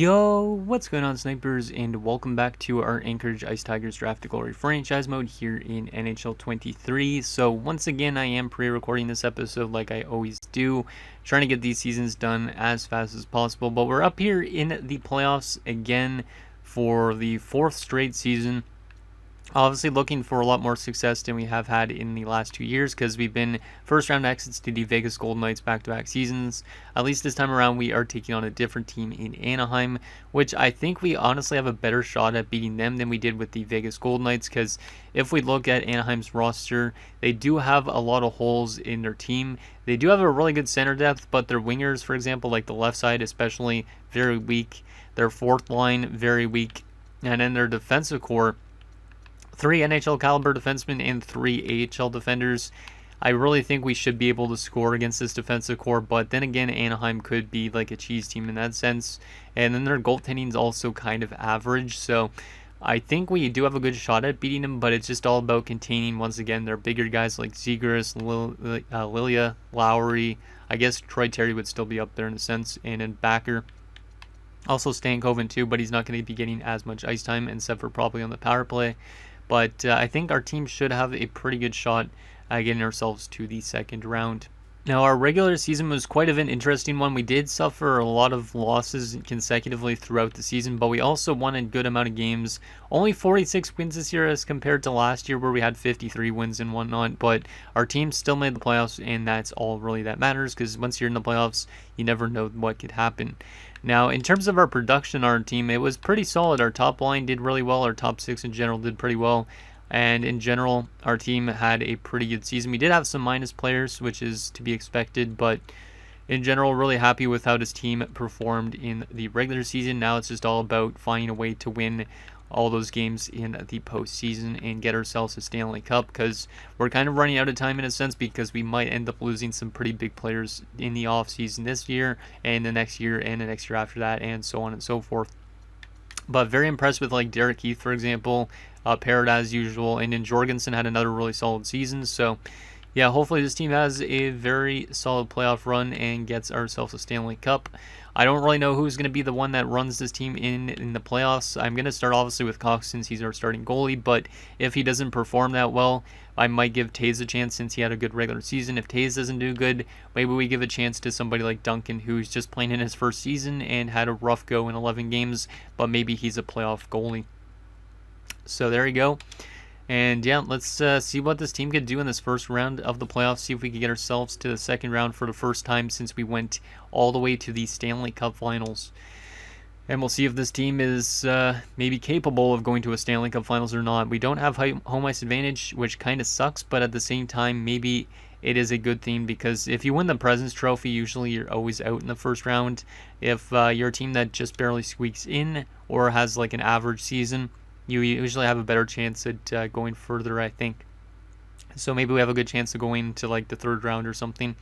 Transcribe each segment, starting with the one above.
Yo, what's going on, snipers, and welcome back to our Anchorage Ice Tigers Draft to Glory franchise mode here in NHL 23. So once again, I am pre-recording this episode like I always do, trying to get these seasons done as fast as possible. But we're up here in the playoffs again for the fourth straight season. Obviously looking for a lot more success than we have had in the last 2 years, because we've been first round exits to the Vegas Golden Knights back-to-back seasons. At least this time around we are taking on a different team in Anaheim, which I think we honestly have a better shot at beating them than we did with the Vegas Golden Knights, because if we look at Anaheim's roster, they do have a lot of holes in their team. They do have a really good center depth, but their wingers, for example, like the left side especially, very weak. Their fourth line, very weak. And then their defensive core, 3 NHL caliber defensemen and 3 AHL defenders. I really think we should be able to score against this defensive core, but then again, Anaheim could be like a cheese team in that sense. And then their goaltending is also kind of average, so I think we do have a good shot at beating them, but it's just all about containing, once again, their bigger guys like Zegras, Lilia, Lowry. I guess Troy Terry would still be up there in a sense, and then Backer. Also Stankoven too, but he's not going to be getting as much ice time, except for probably on the power play. But I think our team should have a pretty good shot at getting ourselves to the second round. Now, our regular season was quite of an interesting one. We did suffer a lot of losses consecutively throughout the season, but we also won a good amount of games. Only 46 wins this year as compared to last year where we had 53 wins and whatnot, but our team still made the playoffs, and that's all really that matters, because once you're in the playoffs, you never know what could happen. Now, in terms of our production on our team, it was pretty solid. Our top line did really well. Our top 6 in general did pretty well. And in general, our team had a pretty good season. We did have some minus players, which is to be expected, but in general, really happy with how this team performed in the regular season. Now it's just all about finding a way to win all those games in the postseason and get ourselves a Stanley Cup, because we're kind of running out of time in a sense, because we might end up losing some pretty big players in the offseason this year and the next year and the next year after that, and so on and so forth. But very impressed with like Derek Keith, for example, Parrott as usual, and then Jorgensen had another really solid season. So yeah, hopefully this team has a very solid playoff run and gets ourselves a Stanley Cup. I don't really know who's going to be the one that runs this team in the playoffs. I'm going to start obviously with Cox since he's our starting goalie, but if he doesn't perform that well, I might give Taze a chance since he had a good regular season. If Taze doesn't do good, maybe we give a chance to somebody like Duncan, who's just playing in his first season and had a rough go in 11 games, but maybe he's a playoff goalie. So there you go. And yeah, let's see what this team could do in this first round of the playoffs. See if we can get ourselves to the second round for the first time since we went all the way to the Stanley Cup Finals. And we'll see if this team is maybe capable of going to a Stanley Cup Finals or not. We don't have home ice advantage, which kind of sucks, but at the same time, maybe it is a good thing, because if you win the President's Trophy, usually you're always out in the first round. If you're a team that just barely squeaks in or has like an average season, you usually have a better chance at going further, I think. So maybe we have a good chance of going to like the third round or something.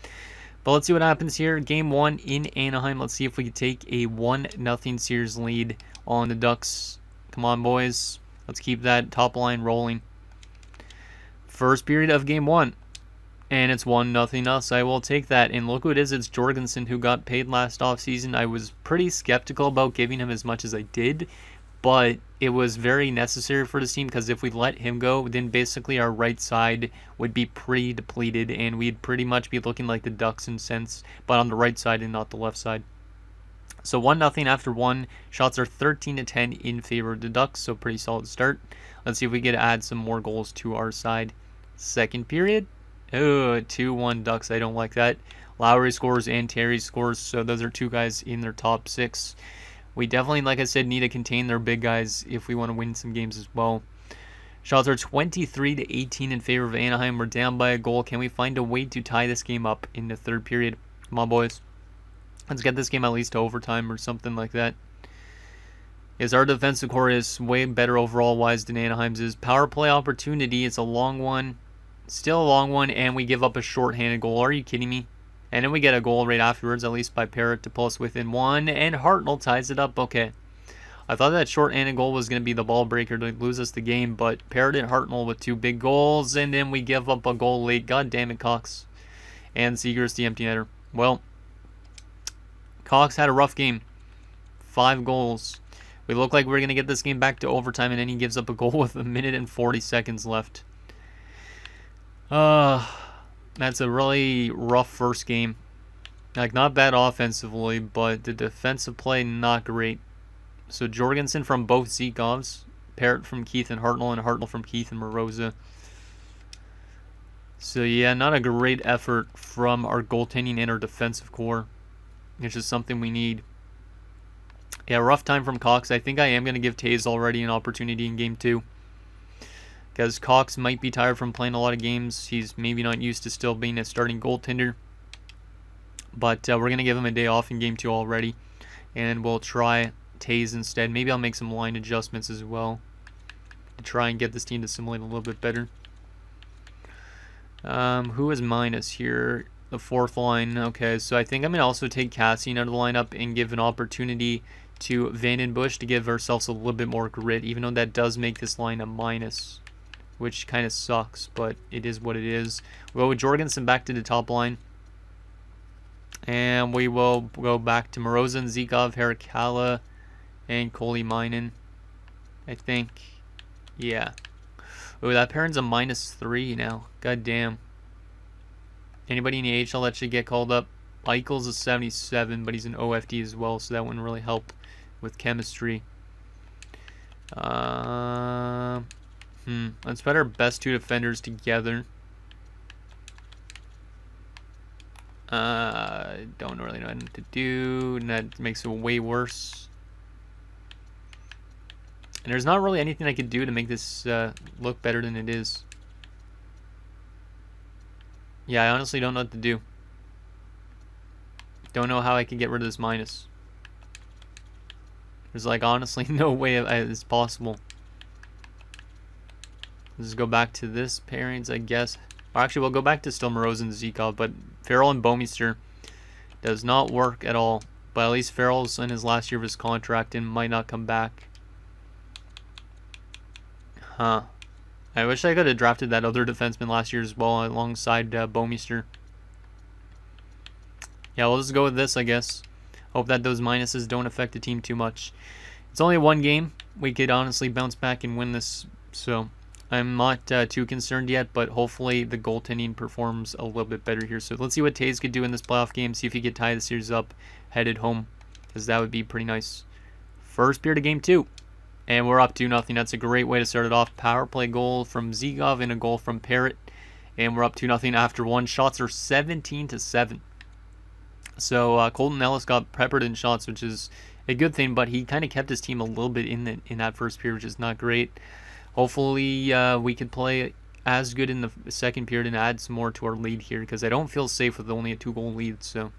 But let's see what happens here. Game 1 in Anaheim. Let's see if we can take a 1-0 series lead on the Ducks. Come on, boys. Let's keep that top line rolling. First period of Game 1. And it's 1-0 us. I will take that. And look who it is. It's Jorgensen, who got paid last offseason. I was pretty skeptical about giving him as much as I did, but it was very necessary for this team, because if we let him go, then basically our right side would be pretty depleted, and we'd pretty much be looking like the Ducks in sense, but on the right side and not the left side. So 1-0 after 1. Shots are 13-10 in favor of the Ducks, so pretty solid start. Let's see if we can add some more goals to our side. Second period. Oh, 2-1 Ducks. I don't like that. Lowry scores and Terry scores, so those are 2 guys in their top 6. We definitely, like I said, need to contain their big guys if we want to win some games as well. Shots are 23-18 in favor of Anaheim. We're down by a goal. Can we find a way to tie this game up in the third period? Come on, boys. Let's get this game at least to overtime or something like that. Yes, our defensive core is way better overall-wise than Anaheim's is. Power play opportunity. It's a long one. Still a long one, and we give up a short-handed goal. Are you kidding me? And then we get a goal right afterwards, at least by Parrott, to pull us within 1. And Hartnell ties it up. Okay. I thought that short-handed goal was going to be the ball breaker to lose us the game, but Parrott and Hartnell with 2 big goals, and then we give up a goal late. God damn it, Cox. And Zegras, the empty netter. Well, Cox had a rough game. 5 goals. We look like we're going to get this game back to overtime, and then he gives up a goal with 1 minute and 40 seconds left. That's a really rough first game. Like, not bad offensively, but the defensive play, not great. So Jorgensen from both Zekovs, Parrott from Keith and Hartnell from Keith and Moroza. So yeah, not a great effort from our goaltending and our defensive core. It's just something we need. Yeah, rough time from Cox. I think I am going to give Taze already an opportunity in Game 2. Because Cox might be tired from playing a lot of games. He's maybe not used to still being a starting goaltender. But we're going to give him a day off in Game 2 already. And we'll try Taze instead. Maybe I'll make some line adjustments as well to try and get this team to simulate a little bit better. Who is minus here? The 4th line. Okay, so I think I'm going to also take Cassian out of the lineup and give an opportunity to Vandenbush to give ourselves a little bit more grit, even though that does make this line a minus, which kind of sucks, but it is what it is. We'll go with Jorgensen back to the top line. And we will go back to Moroza and Zikov, Harakala, and Koleminainen, I think. Yeah. Oh, that pairing's a -3 now. God damn. Anybody in the AHL that should get called up? Eichel's a 77, but he's an OFD as well, so that wouldn't really help with chemistry. Let's put our best 2 defenders together. Don't really know what to do, and that makes it way worse. And there's not really anything I could do to make this look better than it is. Yeah, I honestly don't know what to do. Don't know how I can get rid of this minus. There's like honestly no way it's possible. Let's just go back to this pairings, I guess. Or actually, we'll go back to still Moroz and Zikov, but Farrell and Bouwmeester does not work at all. But at least Farrell's in his last year of his contract and might not come back. Huh. I wish I could have drafted that other defenseman last year as well alongside Bouwmeester. Yeah, we'll just go with this, I guess. Hope that those minuses don't affect the team too much. It's only 1 game. We could honestly bounce back and win this. So I'm not too concerned yet, but hopefully the goaltending performs a little bit better here. So let's see what Taze could do in this playoff game. See if he could tie the series up headed home, because that would be pretty nice. First period of Game 2. And we're up 2-0. That's a great way to start it off. Power play goal from Zikov and a goal from Parrott. And we're up 2-0 after 1. Shots are 17-7. So Colton Ellis got peppered in shots, which is a good thing, but he kind of kept his team a little bit in that first period, which is not great. Hopefully we could play as good in the second period and add some more to our lead here, because I don't feel safe with only a 2-goal lead. So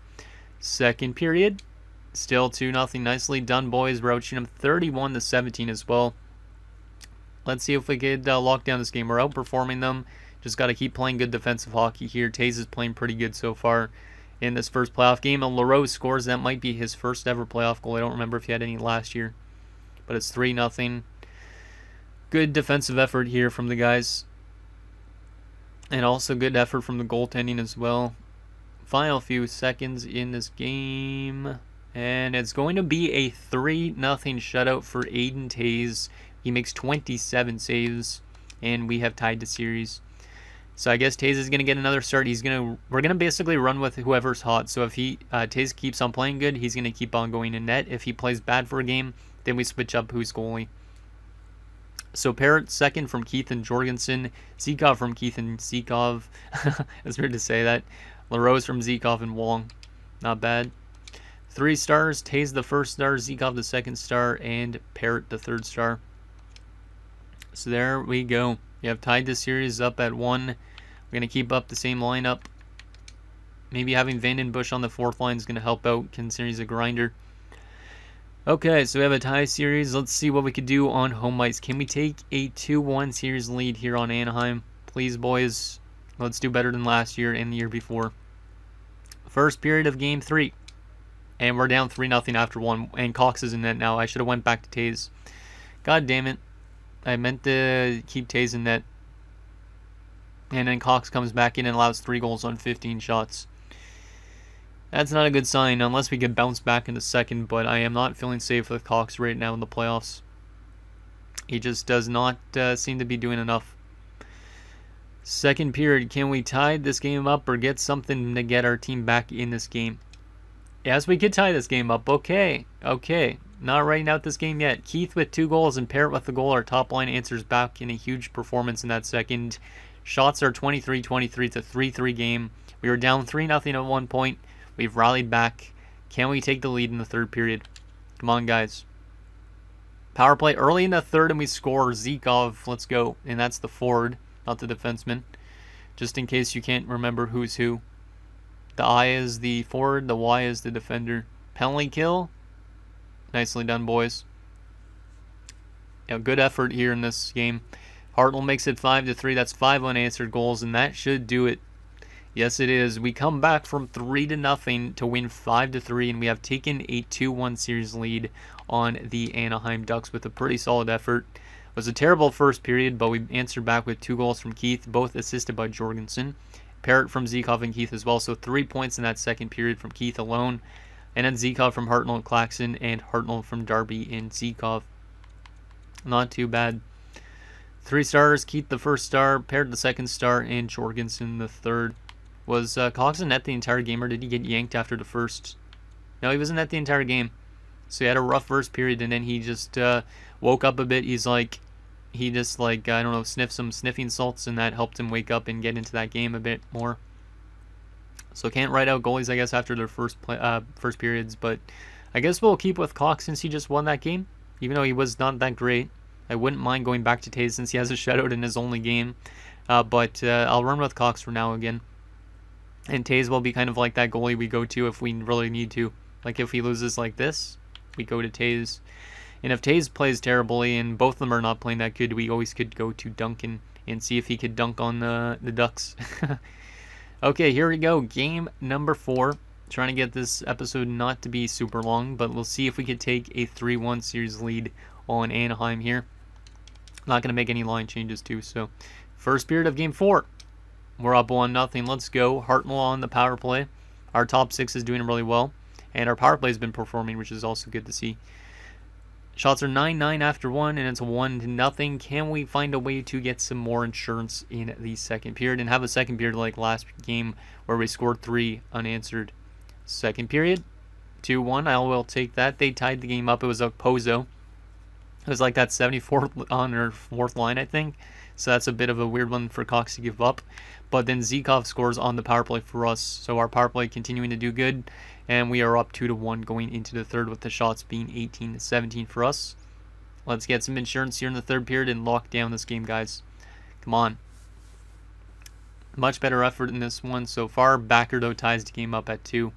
second period. Still 2-0. Nicely done, boys. We're outshooting them 31-17 as well. Let's see if we could lock down this game. We're outperforming them. Just got to keep playing good defensive hockey here. Taze is playing pretty good so far in this first playoff game. And LaRose scores. That might be his first ever playoff goal. I don't remember if he had any last year. But it's 3-0. Good defensive effort here from the guys. And also good effort from the goaltending as well. Final few seconds in this game. And it's going to be a 3-0 shutout for Aiden Taze. He makes 27 saves, and we have tied the series. So I guess Taze is going to get another start. We're going to basically run with whoever's hot. So if Taze keeps on playing good, he's going to keep on going in net. If he plays bad for a game, then we switch up who's goalie. So Parrott second from Keith and Jorgensen. Zikov from Keith and Zikov. It's weird to say that. LaRose from Zikov and Wong. Not bad. 3 stars, Taze the first star, Zikov the second star, and Parrott the third star. So there we go. We have tied this series up at 1. We're going to keep up the same lineup. Maybe having Vandenbush on the 4th line is going to help out, considering he's a grinder. Okay, so we have a tie series. Let's see what we could do on home ice. Can we take a 2-1 series lead here on Anaheim? Please, boys. Let's do better than last year and the year before. First period of Game 3. And we're down 3-0 after 1. And Cox is in net now. I should have went back to Taze. God damn it. I meant to keep Taze in net. And then Cox comes back in and allows 3 goals on 15 shots. That's not a good sign unless we could bounce back in the second, but I am not feeling safe with Cox right now in the playoffs. He just does not seem to be doing enough. Second period, can we tie this game up or get something to get our team back in this game? Yes, we could tie this game up. Okay. Not writing out this game yet. Keith with 2 goals and Parrott with the goal. Our top line answers back in a huge performance in that second. Shots are 23-23. It's a 3-3 game. We were down 3-0 at one point. We've rallied back. Can we take the lead in the third period? Come on, guys. Power play early in the third, and we score. Zikov, let's go. And that's the forward, not the defenseman. Just in case you can't remember who's who. The I is the forward, the Y is the defender. Penalty kill. Nicely done, boys. Yeah, good effort here in this game. Hartnell makes it 5-3. That's 5 unanswered goals, and that should do it. Yes, it is. We come back from 3-0 to win 5-3, and we have taken a 2-1 series lead on the Anaheim Ducks with a pretty solid effort. It was a terrible first period, but we answered back with 2 goals from Keith, both assisted by Jorgensen. Parrott from Zikov and Keith as well, so 3 points in that second period from Keith alone. And then Zikov from Hartnell and Claxon, and Hartnell from Darby and Zikov. Not too bad. 3 stars, Keith the first star, Parrott the second star, and Jorgensen the third. Was Cox in net the entire game, or did he get yanked after the first? No, he was in net the entire game. So he had a rough first period, and then he just woke up a bit. He just I don't know, sniffed some sniffing salts, and that helped him wake up and get into that game a bit more. So can't write out goalies, I guess, after their first periods, but I guess we'll keep with Cox since he just won that game, even though he was not that great. I wouldn't mind going back to Taze since he has a shutout in his only game, but I'll run with Cox for now again. And Taze will be kind of like that goalie we go to if we really need to. Like if he loses like this, we go to Taze. And if Taze plays terribly and both of them are not playing that good, we always could go to Duncan and see if he could dunk on the Ducks. Okay, here we go. Game number 4. Trying to get this episode not to be super long, but we'll see if we could take a 3-1 series lead on Anaheim here. Not going to make any line changes too, so first period of game 4. We're up 1-0. Let's go. Hartnell on the power play. Our top 6 is doing really well. And our power play has been performing, which is also good to see. Shots are 9-9 after 1, and it's 1-0. Can we find a way to get some more insurance in the second period and have a second period like last game where we scored 3 unanswered? Second period, 2-1. I will take that. They tied the game up. It was a Pozo. It was like that 74th on or 4th line, I think. So that's a bit of a weird one for Cox to give up. But then Zikov scores on the power play for us. So our power play continuing to do good. And we are up 2-1 going into the third with the shots being 18-17 for us. Let's get some insurance here in the third period and lock down this game, guys. Come on. Much better effort in this one so far. Backer, though, ties the game up at 2.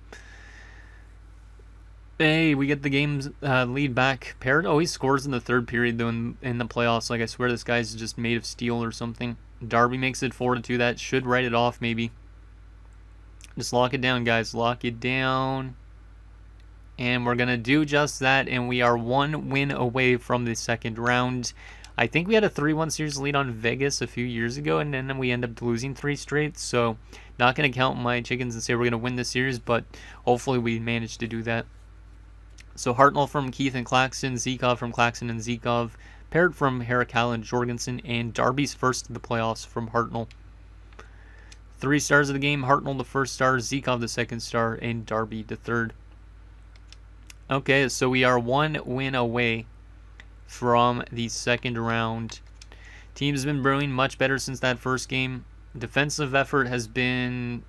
Hey, we get the game's lead back. Parrott always scores in the third period, though, in the playoffs. Like, I swear this guy's just made of steel or something. Darby makes it 4-2. That should write it off, maybe. Just lock it down, guys. Lock it down. And we're going to do just that. And we are 1 win away from the second round. I think we had a 3-1 series lead on Vegas a few years ago. And then we end up losing 3 straight. So not going to count my chickens and say we're going to win this series. But hopefully we manage to do that. So Hartnell from Keith and Claxon. Zikov from Claxon and Zikov. Parrott from Harakal and Jorgensen. And Darby's first of the playoffs from Hartnell. 3 stars of the game. Hartnell the first star. Zikov the second star. And Darby the third. Okay, so we are 1 win away from the second round. Team's been brewing much better since that first game. Defensive effort has been,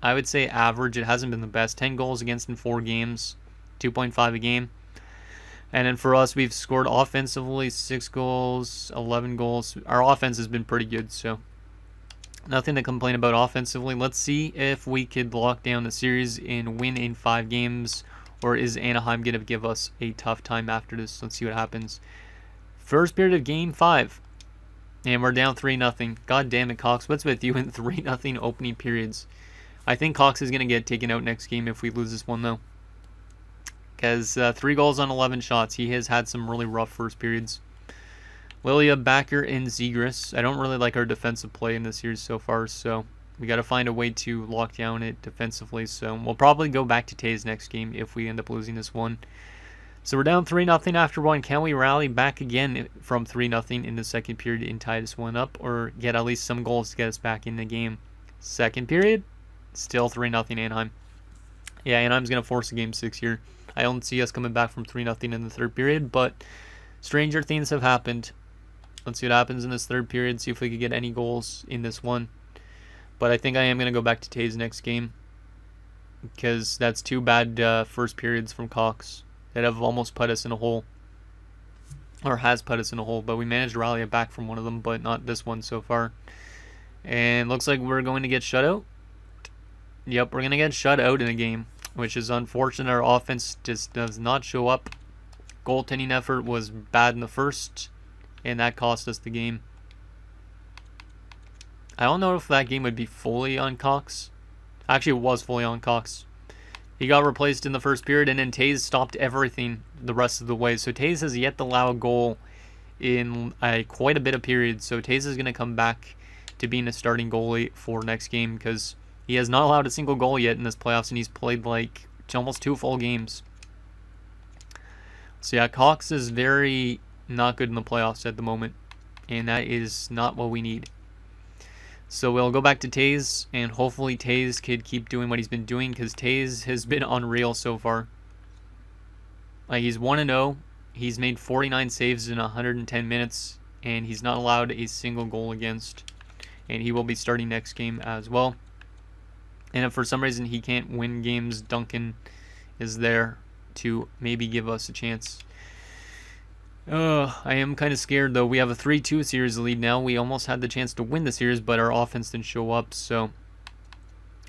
I would say, average. It hasn't been the best. 10 goals against in 4 games. 2.5 a game. And then for us, we've scored offensively 6 goals, 11 goals. Our offense has been pretty good, so nothing to complain about offensively. Let's see if we could lock down the series and win in 5 games. Or is Anaheim going to give us a tough time after this? Let's see what happens. First period of game 5. And we're down 3-0. God damn it, Cox. What's with you in 3-0 opening periods? I think Cox is going to get taken out next game if we lose this one, though. Because 3 goals on 11 shots. He has had some really rough first periods. Lilia, Backer, and Zegras. I don't really like our defensive play in this series so far, so We got to find a way to lock down it defensively. So we'll probably go back to Tays next game if we end up losing this one. So we're down 3-0 after one. Can we rally back again from 3-0 in the second period and tie this one up, or get at least some goals to get us back in the game? Second period, still 3-0 Anaheim. Yeah, Anaheim's going to force a game 6 here. I don't see us coming back from 3-0 in the third period, but stranger things have happened. Let's see what happens in this third period, see if we can get any goals in this one. But I think I am going to go back to Tays next game, because that's 2 bad first periods from Cox that have almost put us in a hole, or has put us in a hole, but we managed to rally it back from one of them, but not this one so far. And looks like we're going to get shut out. Yep, we're going to get shut out in a game, which is unfortunate. Our offense just does not show up. Goaltending effort was bad in the first, and that cost us the game. I don't know if that game would be fully on Cox. Actually, it was fully on Cox. He got replaced in the first period, and then Tays stopped everything the rest of the way. So Tays has yet to allow a goal in quite a bit of periods. So Tays is going to come back to being a starting goalie for next game, because he has not allowed a single goal yet in this playoffs, and he's played like almost 2 full games. So yeah, Cox is very not good in the playoffs at the moment, and that is not what we need. So we'll go back to Tays, and hopefully Tays could keep doing what he's been doing, because Tays has been unreal so far. Like, he's 1-0. He's made 49 saves in 110 minutes, and he's not allowed a single goal against. And he will be starting next game as well. And if for some reason he can't win games, Duncan is there to maybe give us a chance. I am kind of scared, though. We have a 3-2 series lead now. We almost had the chance to win the series, but our offense didn't show up. So,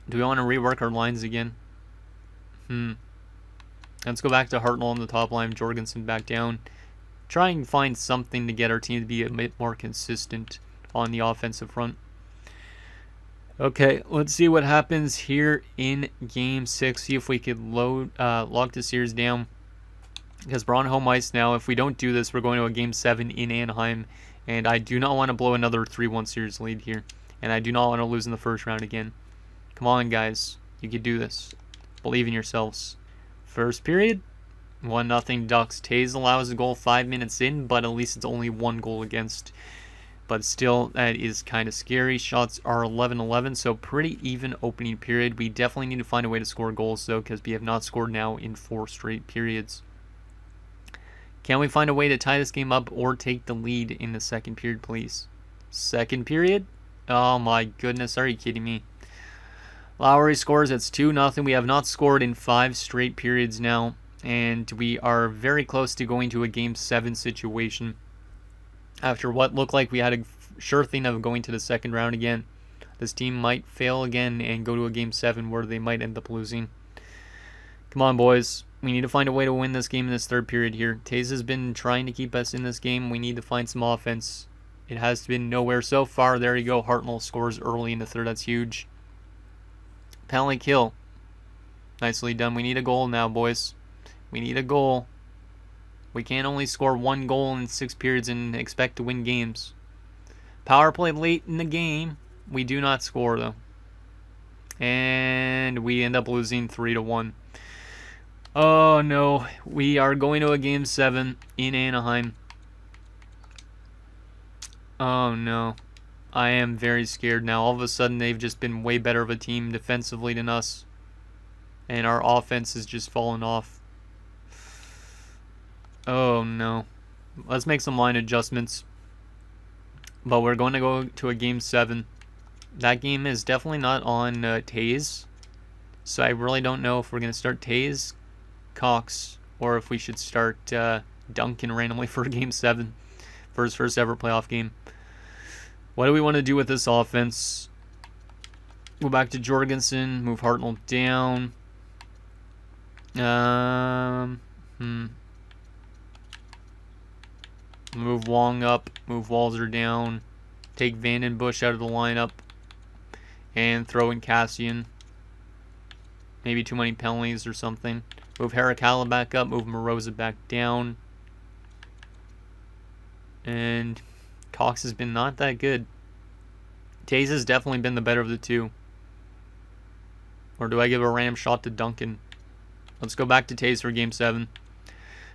do we want to rework our lines again? Let's go back to Hartnell on the top line, Jorgensen back down. Try and find something to get our team to be a bit more consistent on the offensive front. Okay, let's see what happens here in Game 6. See if we could lock the series down, because we're on home ice now. If we don't do this, we're going to a Game 7 in Anaheim, and I do not want to blow another 3-1 series lead here, and I do not want to lose in the first round again. Come on, guys. You can do this. Believe in yourselves. First period, 1-0 Ducks. Tays allows a goal 5 minutes in, but at least it's only 1 goal against. But still, that is kind of scary. Shots are 11-11, so pretty even opening period. We definitely need to find a way to score goals, though, because we have not scored now in 4 straight periods. Can we find a way to tie this game up or take the lead in the second period, please? Second period? Oh my goodness, are you kidding me? Lowry scores. It's 2-0. We have not scored in 5 straight periods now, and we are very close to going to a Game 7 situation. After what looked like we had a sure thing of going to the second round again, this team might fail again and go to a Game 7 where they might end up losing. Come on, boys. We need to find a way to win this game in this third period here. Tays has been trying to keep us in this game. We need to find some offense. It has been nowhere so far. There you go. Hartnell scores early in the third. That's huge. Penalty kill. Nicely done. We need a goal now, boys. We need a goal. We can't only score 1 goal in 6 periods and expect to win games. Power play late in the game. We do not score, though. And we end up losing 3-1. Oh, no. We are going to a Game 7 in Anaheim. Oh, no. I am very scared now. All of a sudden, they've just been way better of a team defensively than us. And our offense has just fallen off. Oh, no. Let's make some line adjustments. But we're going to go to a Game 7. That game is definitely not on Tays. So I really don't know if we're going to start Tays, Cox, or if we should start Duncan randomly for Game 7 for his first ever playoff game. What do we want to do with this offense? Go back to Jorgensen, move Hartnell down. Move Wong up, move Walzer down, take Vandenbush out of the lineup, and throw in Cassian. Maybe too many penalties or something. Move Harakala back up, move Moroza back down. And Cox has been not that good. Tays has definitely been the better of the two. Or do I give a random shot to Duncan? Let's go back to Taves for Game 7.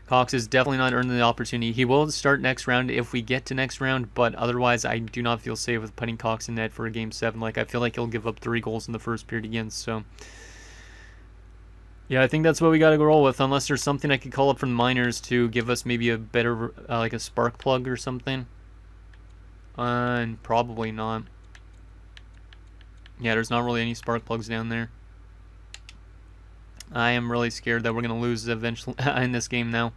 Cox is definitely not earning the opportunity. He will start next round if we get to next round, but otherwise I do not feel safe with putting Cox in net for a Game 7. Like, I feel like he'll give up 3 goals in the first period again, so... Yeah, I think that's what we got to roll with, unless there's something I could call up from the minors to give us maybe a better, like a spark plug or something. And probably not. Yeah, there's not really any spark plugs down there. I am really scared that we're going to lose eventually in this game now.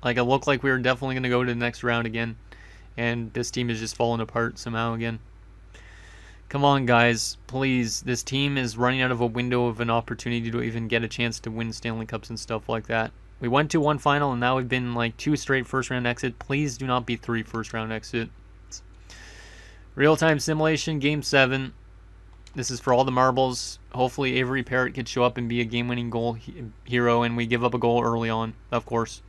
Like, it looked like we were definitely going to go to the next round again. And this team is just falling apart somehow again. Come on, guys. Please. This team is running out of a window of an opportunity to even get a chance to win Stanley Cups and stuff like that. We went to 1 final, and now we've been like 2 straight first-round exit. Please do not be 3 first-round exit. Real-time simulation, Game 7. This is for all the marbles. Hopefully Avery Parrott could show up and be a game-winning goal hero, and we give up a goal early on, of course.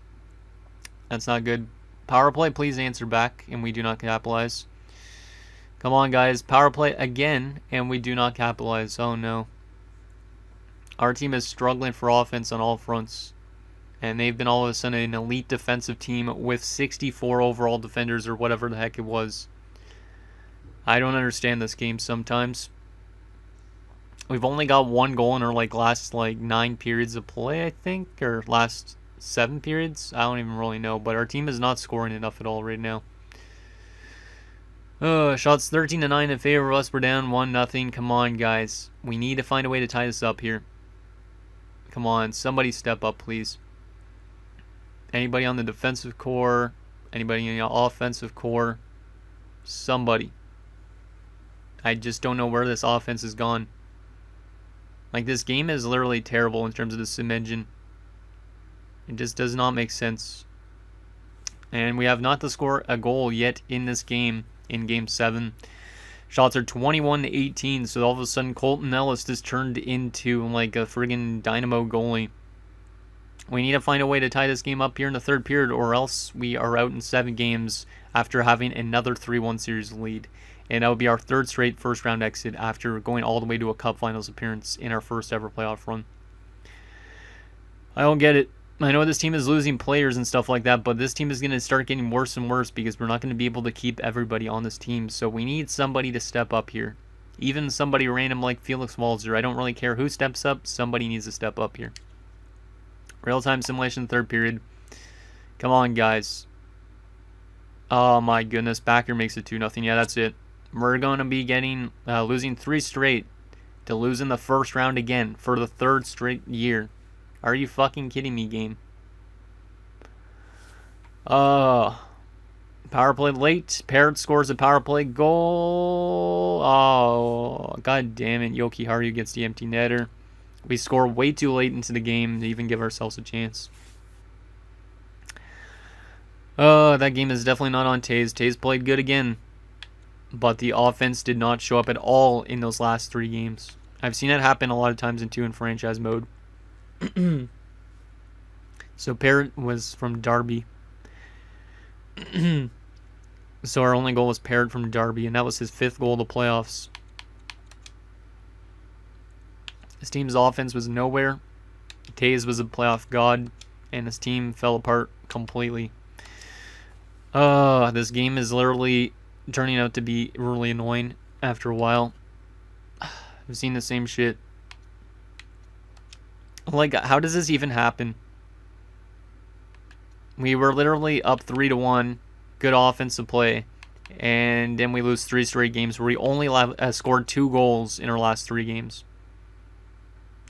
That's not good. Power play, please answer back, and we do not capitalize. Come on, guys. Power play again, and we do not capitalize. Oh, no. Our team is struggling for offense on all fronts, and they've been all of a sudden an elite defensive team with 64 overall defenders or whatever the heck it was. I don't understand this game sometimes. We've only got 1 goal in our last 9 periods of play, I think, or last 7 periods. I don't even really know, but our team is not scoring enough at all right now. Shots 13-9 in favor of us. We're down 1-0. Come on, guys. We need to find a way to tie this up here. Come on, somebody step up, please. Anybody on the defensive core? Anybody in the offensive core? Somebody. I just don't know where this offense has gone. Like, this game is literally terrible in terms of the sim engine. It just does not make sense. And we have not to score a goal yet in this game, in Game 7. Shots are 21-18, so all of a sudden Colton Ellis just turned into like a friggin' dynamo goalie. We need to find a way to tie this game up here in the 3rd period, or else we are out in 7 games after having another 3-1 series lead. And that would be our 3rd straight first-round exit after going all the way to a Cup Finals appearance in our first ever playoff run. I don't get it. I know this team is losing players and stuff like that, but this team is going to start getting worse and worse because we're not going to be able to keep everybody on this team. So we need somebody to step up here. Even somebody random like Felix Walzer. I don't really care who steps up. Somebody needs to step up here. Real-time simulation, 3rd period. Come on, guys. Oh, my goodness. Backer makes it 2-0. Yeah, that's it. We're going to be getting losing 3 straight to lose in the first round again for the 3rd straight year. Are you fucking kidding me, game? Power play late. Parrott scores a power play goal. Oh, god damn it. Yoki Haru gets the empty netter. We score way too late into the game to even give ourselves a chance. That game is definitely not on Taze. Taze played good again. But the offense did not show up at all in those last 3 games. I've seen that happen a lot of times in 2 in franchise mode. So Parrott was from Derby. So our only goal was Parrott from Derby, and that was his 5th goal of the playoffs. His team's offense was nowhere. Taze was a playoff god, and his team fell apart completely. This game is literally turning out to be really annoying after a while. I've seen the same shit. Like, how does this even happen? We were literally up 3-1, good offensive play, and then we lose 3 straight games where we only scored 2 goals in our last 3 games.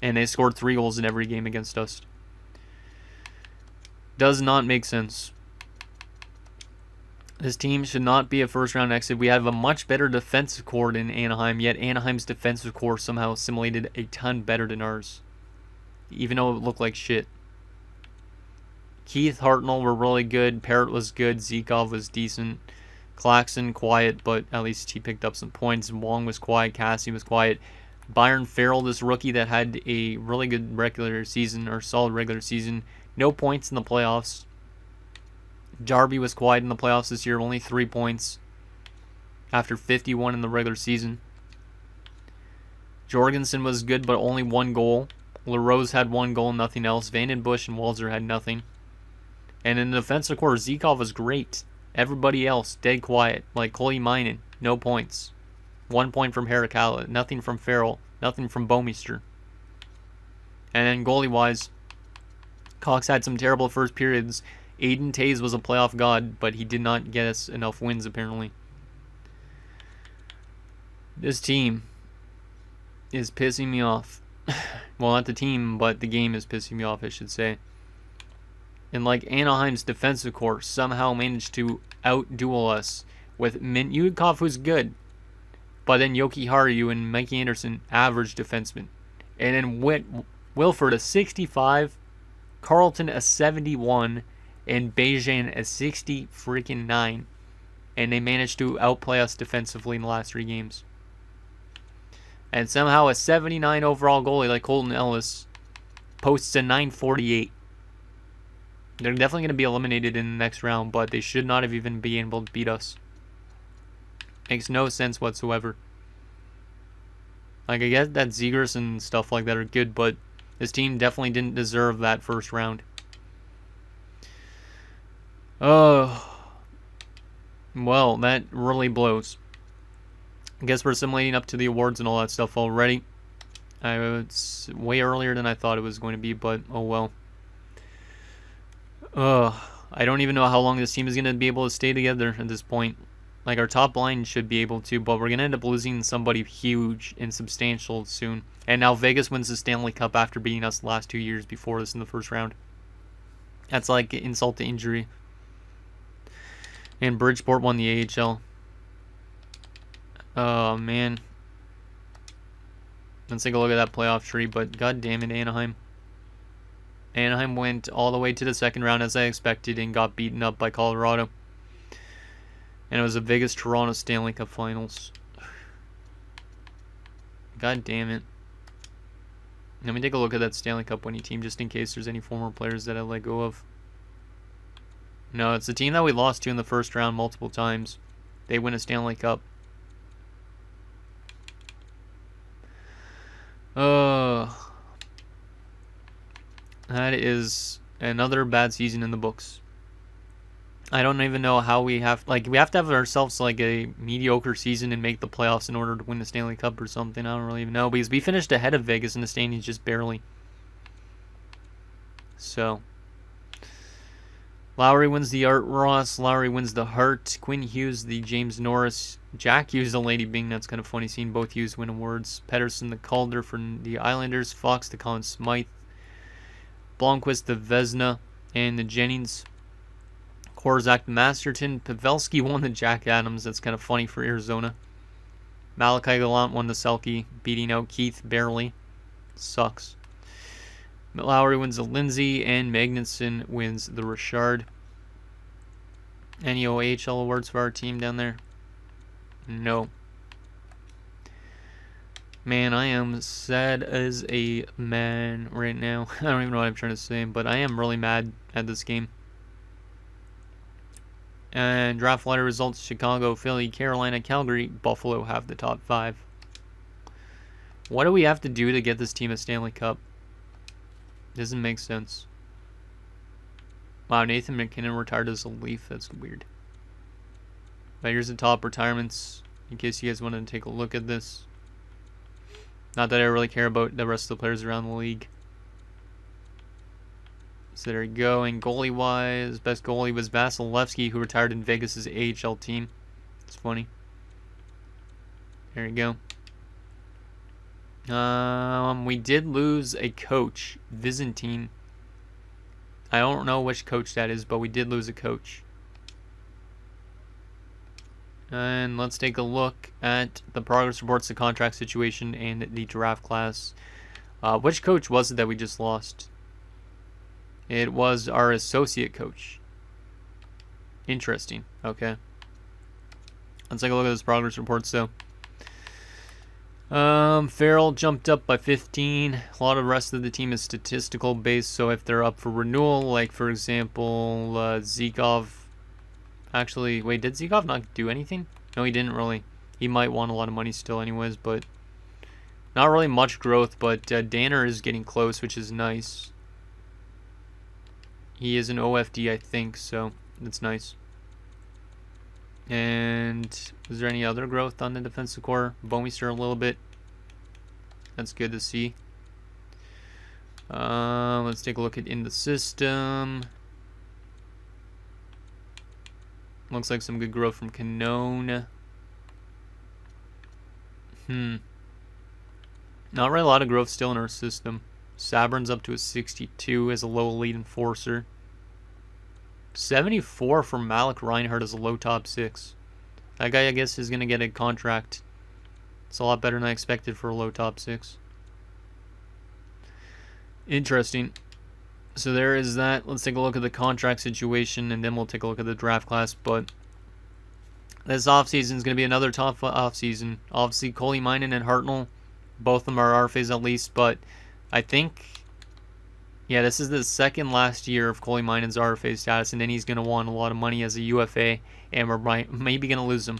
And they scored 3 goals in every game against us. Does not make sense. This team should not be a first-round exit. We have a much better defensive core than Anaheim, yet Anaheim's defensive core somehow simulated a ton better than ours, even though it looked like shit. Keith, Hartnell were really good. Parrott was good. Zikov was decent. Claxon, quiet, but at least he picked up some points. Wong was quiet. Cassie was quiet. Byron Farrell, this rookie that had a really good regular season, or solid regular season. No points in the playoffs. Darby was quiet in the playoffs this year, only 3 points after 51 in the regular season. Jorgensen was good, but only 1 goal. LaRose had 1 goal, nothing else. Vandenbush and Walzer had nothing. And in the defensive core, Zikov was great. Everybody else, dead quiet. Like Koimainen, no points. 1 point from Harakala, nothing from Farrell, nothing from Bomeister. And then goalie-wise, Cox had some terrible first periods. Aiden Tays was a playoff god, but he did not get us enough wins, apparently. This team is pissing me off. Well, not the team, but the game is pissing me off, I should say. And like Anaheim's defensive core somehow managed to out-duel us with Mintyukov, who's good, but then Yoki Haru and Mikey Anderson, average defensemen. And then Wilford, a 65, Carlton, a 71, and Beijing, a 60-freaking-9. And they managed to outplay us defensively in the last 3 games. And somehow a 79 overall goalie like Colton Ellis posts a 948. They're definitely going to be eliminated in the next round, but they should not have even been able to beat us. Makes no sense whatsoever. Like, I get that Zegers and stuff like that are good, but this team definitely didn't deserve that first round. Oh. Well, that really blows. I guess we're assimilating up to the awards and all that stuff already. It's way earlier than I thought it was going to be, but oh well. I don't even know how long this team is going to be able to stay together at this point. Like, our top line should be able to, but we're going to end up losing somebody huge and substantial soon. And now Vegas wins the Stanley Cup after beating us the last 2 years before this in the first round. That's like insult to injury. And Bridgeport won the AHL. Oh, man. Let's take a look at that playoff tree, but god damn it, Anaheim. Anaheim went all the way to the second round as I expected and got beaten up by Colorado. And it was the Vegas-Toronto Stanley Cup Finals. God damn it. Let me take a look at that Stanley Cup winning team just in case there's any former players that I let go of. No, it's the team that we lost to in the first round multiple times. They win a Stanley Cup. That is another bad season in the books. I don't even know how we have to have ourselves like a mediocre season and make the playoffs in order to win the Stanley Cup or something. I don't really even know, because we finished ahead of Vegas in the standings just barely. So Lowry wins the Art Ross, Lowry wins the Hart, Quinn Hughes the James Norris, Jack Hughes the Lady Bing. That's kind of funny seeing both Hughes win awards. Pedersen the Calder for the Islanders, Fox the Conn Smythe, Blomqvist the Vesna, and the Jennings. Korzak the Masterton. Pavelski won the Jack Adams. That's kind of funny for Arizona. Malachi Gallant won the Selke, beating out Keith barely. Sucks. Lowry wins the Lindsay, and Magnuson wins the Richard. Any OHL awards for our team down there? No. Man, I am sad as a man right now. I don't even know what I'm trying to say, but I am really mad at this game. And draft lottery results: Chicago, Philly, Carolina, Calgary, Buffalo have the top 5. What do we have to do to get this team a Stanley Cup? Doesn't make sense. Wow, Nathan McKinnon retired as a Leaf. That's weird. But here's the top retirements, in case you guys wanted to take a look at this. Not that I really care about the rest of the players around the league. So there you go. And goalie-wise, best goalie was Vasilevsky, who retired in Vegas' AHL team. It's funny. There you go. We did lose a coach, Byzantine. I don't know which coach that is, but we did lose a coach. And let's take a look at the progress reports, the contract situation, and the draft class. Which coach was it that we just lost? It was our associate coach. Interesting. Okay. Let's take a look at this progress reports, though. Farrell jumped up by 15. A lot of the rest of the team is statistical based, so if they're up for renewal, like for example, Zikov. Actually, wait, did Zikov not do anything? No, he didn't really. He might want a lot of money still anyways, but Not really much growth, but Danner is getting close, which is nice. He is an OFD, I think, so that's nice. And is there any other growth on the defensive core? Bouwmeester a little bit. That's good to see. Let's take a look at in the system. Looks like some good growth from Canone. Not really a lot of growth still in our system. Sabrin's up to a 62 as a low elite enforcer. 74 for Malik Reinhardt as a low top 6. That guy, I guess, is going to get a contract. It's a lot better than I expected for a low top 6. Interesting. So there is that. Let's take a look at the contract situation, and then we'll take a look at the draft class. But this offseason is going to be another tough offseason. Obviously, Koleemainen and Hartnell, both of them are RFAs at least, but I think, yeah, this is the second last year of Koleemainen's RFA status, and then he's going to want a lot of money as a UFA, and we're maybe going to lose him.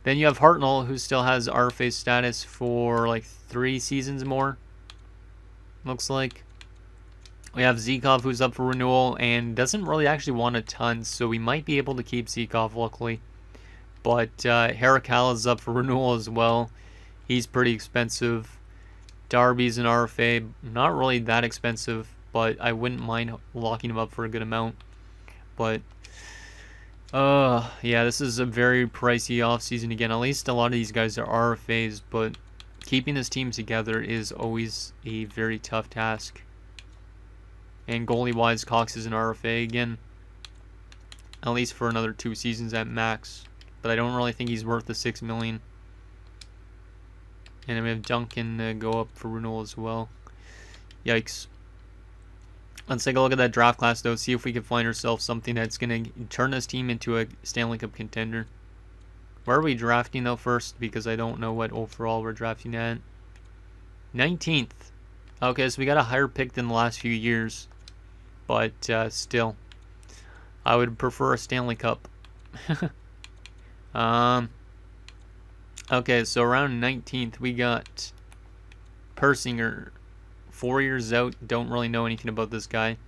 Then you have Hartnell, who still has RFA status for like 3 seasons more, looks like. We have Zykov, who's up for renewal, and doesn't really actually want a ton, so we might be able to keep Zykov, luckily. But Harakala is up for renewal as well. He's pretty expensive. Darby's an RFA, not really that expensive, but I wouldn't mind locking him up for a good amount. But yeah, this is a very pricey offseason again. At least a lot of these guys are RFAs, but keeping this team together is always a very tough task. And goalie-wise, Cox is an RFA again, at least for another 2 seasons at max. But I don't really think he's worth the $6 million. And then we have Duncan go up for renewal as well. Yikes. Let's take a look at that draft class, though. See if we can find ourselves something that's going to turn this team into a Stanley Cup contender. Where are we drafting, though, first? Because I don't know what overall we're drafting at. 19th. Okay, so we got a higher pick than the last few years. But still, I would prefer a Stanley Cup. Okay, so around 19th, we got Persinger, 4 years out. Don't really know anything about this guy.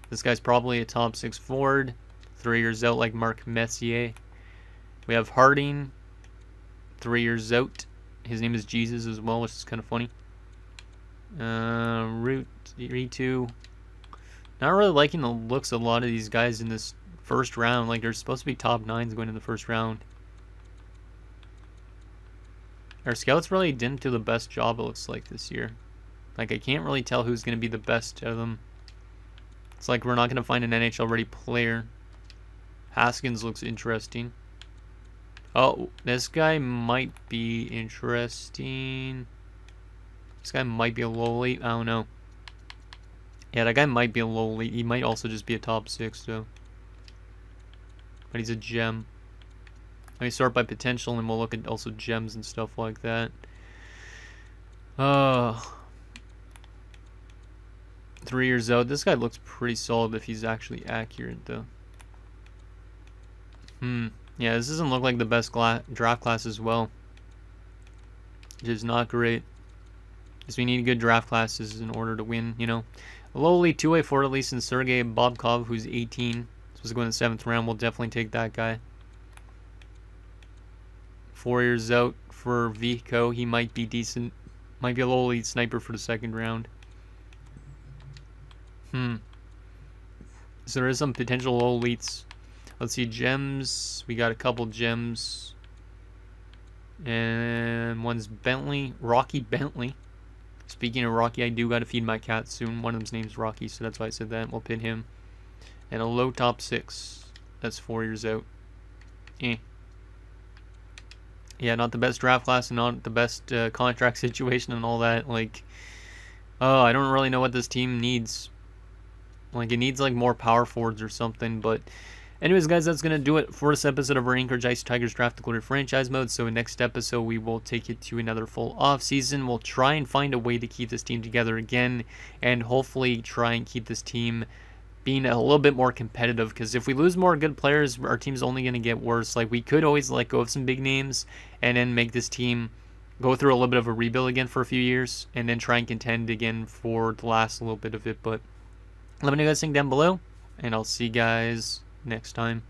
This guy's probably a top 6 forward. 3 years out, like Mark Messier. We have Harding, 3 years out. His name is Jesus as well, which is kind of funny. Ritu. Not really liking the looks of a lot of these guys in this first round. Like, they're supposed to be top 9s going in the first round. Our scouts really didn't do the best job, it looks like, this year. Like, I can't really tell who's going to be the best of them. It's like we're not going to find an NHL-ready player. Haskins looks interesting. Oh, this guy might be interesting. This guy might be a low elite. I don't know. Yeah, that guy might be a low elite. He might also just be a top 6, though. But he's a gem. Let me start by potential, and we'll look at also gems and stuff like that. 3 years out. This guy looks pretty solid if he's actually accurate, though. Yeah, this doesn't look like the best draft class as well. Which is not great. Because we need good draft classes in order to win, you know. A low elite 2-way forward, at least in Sergei Bobkov, who's 18. Supposed to go in the 7th round. We'll definitely take that guy. 4 years out for Vico. He might be decent. Might be a low elite sniper for the 2nd round. So there is some potential low elites. Let's see, gems. We got a couple gems. And one's Bentley. Rocky Bentley. Speaking of Rocky, I do got to feed my cat soon. One of them's name's Rocky, so that's why I said that. We'll pin him. And a low top 6. That's 4 years out. Yeah, not the best draft class and not the best contract situation and all that. Like, oh, I don't really know what this team needs. Like, it needs, like, more power forwards or something. But anyways, guys, that's going to do it for this episode of our Anchorage Ice Tigers Draft Glory franchise mode. So in next episode, we will take it to another full off season. We'll try and find a way to keep this team together again. And hopefully try and keep this team being a little bit more competitive, because if we lose more good players, our team's only going to get worse. Like, we could always let go of some big names and then make this team go through a little bit of a rebuild again for a few years and then try and contend again for the last little bit of it. But let me know what you guys think down below, and I'll see you guys next time.